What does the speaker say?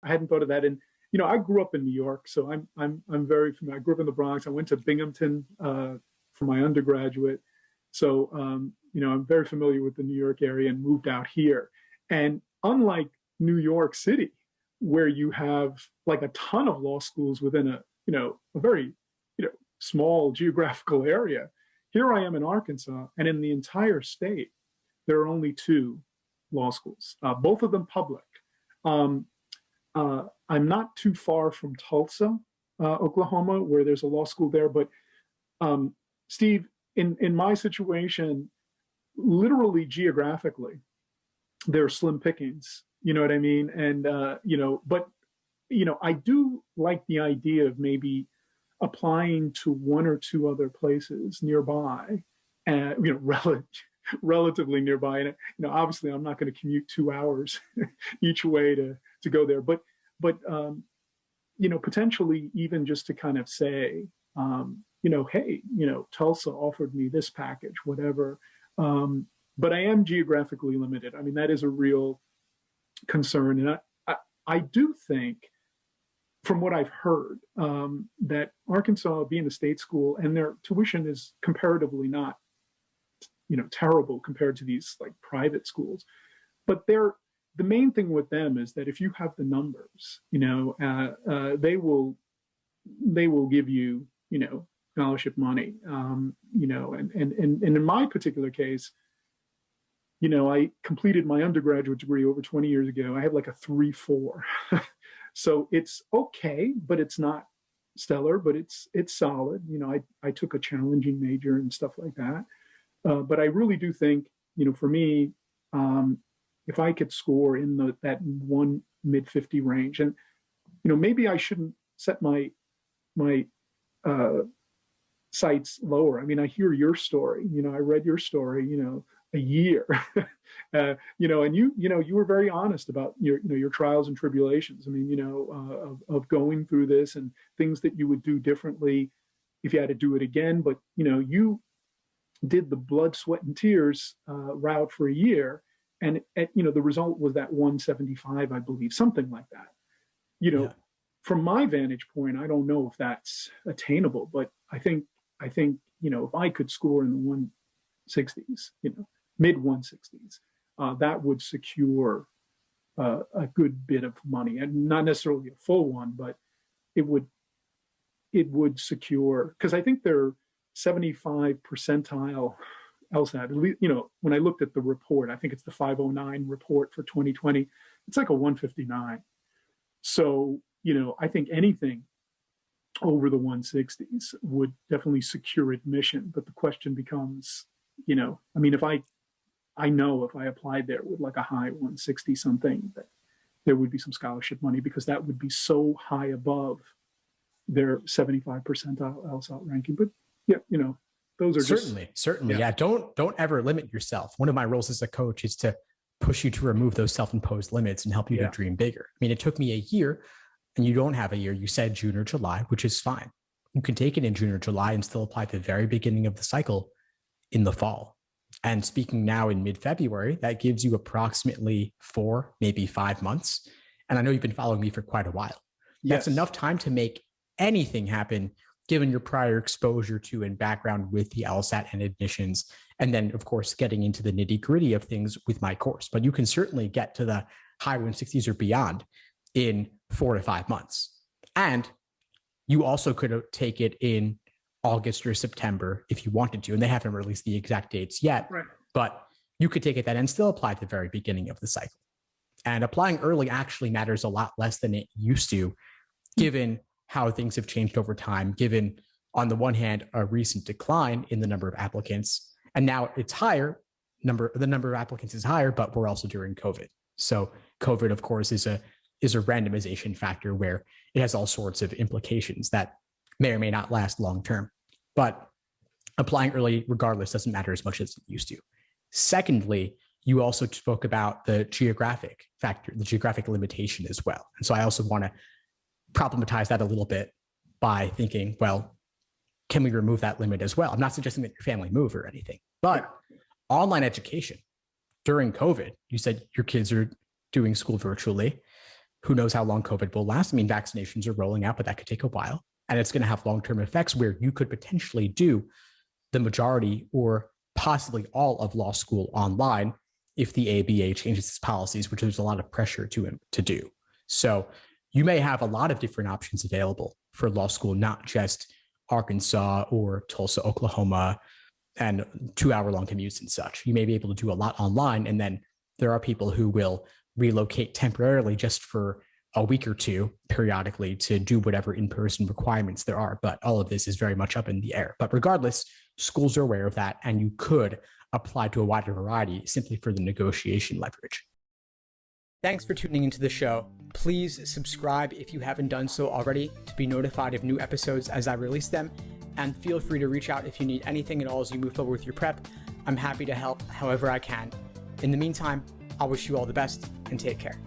I hadn't thought of that. And I grew up in New York, so I'm very familiar. I grew up in the Bronx. I went to Binghamton for my undergraduate, so I'm very familiar with the New York area and moved out here. And unlike New York City, where you have like a ton of law schools within a very small geographical area, here I am in Arkansas, and in the entire state, there are only two law schools, both of them public. I'm not too far from Tulsa, Oklahoma, where there's a law school there. But Steve, in my situation, literally geographically, there are slim pickings. You know what I mean? And but I do like the idea of maybe applying to one or two other places nearby, and relatively nearby. And obviously, I'm not going to commute 2 hours each way to go there, but potentially even just to kind of say, hey, Tulsa offered me this package, whatever. But I am geographically limited. I mean, that is a real concern. And I do think, from what I've heard, that Arkansas, being a state school, and their tuition is comparatively not, terrible compared to these like private schools. But the main thing with them is that if you have the numbers, they will give you, scholarship money, and in my particular case, I completed my undergraduate degree over 20 years ago. I had like a 3.4. So it's okay, but it's not stellar, but it's solid. I took a challenging major and stuff like that. But I really do think, for me, if I could score in that one mid-50 range, and maybe I shouldn't set my sights lower. I mean, I hear your story. I read your story. A year, and you were very honest about your trials and tribulations. I mean, of going through this and things that you would do differently if you had to do it again. But you did the blood, sweat, and tears route for a year. And the result was that 175, I believe, something like that. Yeah. From my vantage point, I don't know if that's attainable, but I think if I could score in the 160s, mid 160s, that would secure a good bit of money, and not necessarily a full one, but it would secure, because I think they're 75 percentile LSAT. When I looked at the report, I think it's the 509 report for 2020. It's like a 159. So, I think anything over the 160s would definitely secure admission. But the question becomes, I mean, if I know if I applied there with like a high 160 something, that there would be some scholarship money, because that would be so high above their 75 percentile LSAT ranking. But yeah, those are certainly. Yeah. Don't ever limit yourself. One of my roles as a coach is to push you to remove those self-imposed limits and help you to dream bigger. I mean, it took me a year, and you don't have a year. You said June or July, which is fine. You can take it in June or July and still apply at the very beginning of the cycle in the fall. And speaking now in mid-February, that gives you approximately 4, maybe 5 months. And I know you've been following me for quite a while. Yes. That's enough time to make anything happen, given your prior exposure to and background with the LSAT and admissions. And then, of course, getting into the nitty-gritty of things with my course. But you can certainly get to the high 160s or beyond in 4 to 5 months. And you also could take it in August or September if you wanted to, and they haven't released the exact dates yet, right. But you could take it then and still apply at the very beginning of the cycle. And applying early actually matters a lot less than it used to, given how things have changed over time, given, on the one hand, a recent decline in the number of applicants, and now it's higher, the number of applicants is higher, but we're also during COVID. So COVID, of course, is a randomization factor where it has all sorts of implications that may or may not last long term. But applying early regardless doesn't matter as much as it used to. Secondly, you also spoke about the geographic factor, the geographic limitation as well. And so I also want to problematize that a little bit by thinking, well, can we remove that limit as well? I'm not suggesting that your family move or anything, but online education during COVID, you said your kids are doing school virtually. Who knows how long COVID will last? I mean, vaccinations are rolling out, but that could take a while. And it's going to have long-term effects where you could potentially do the majority or possibly all of law school online if the ABA changes its policies, which there's a lot of pressure to do. So you may have a lot of different options available for law school, not just Arkansas or Tulsa, Oklahoma, and 2-hour-long commutes and such. You may be able to do a lot online, and then there are people who will relocate temporarily just for a week or two periodically to do whatever in-person requirements there are. But all of this is very much up in the air. But regardless, schools are aware of that, and you could apply to a wider variety simply for the negotiation leverage. Thanks for tuning into the show. Please subscribe if you haven't done so already to be notified of new episodes as I release them. And feel free to reach out if you need anything at all as you move forward with your prep. I'm happy to help however I can. In the meantime, I wish you all the best and take care.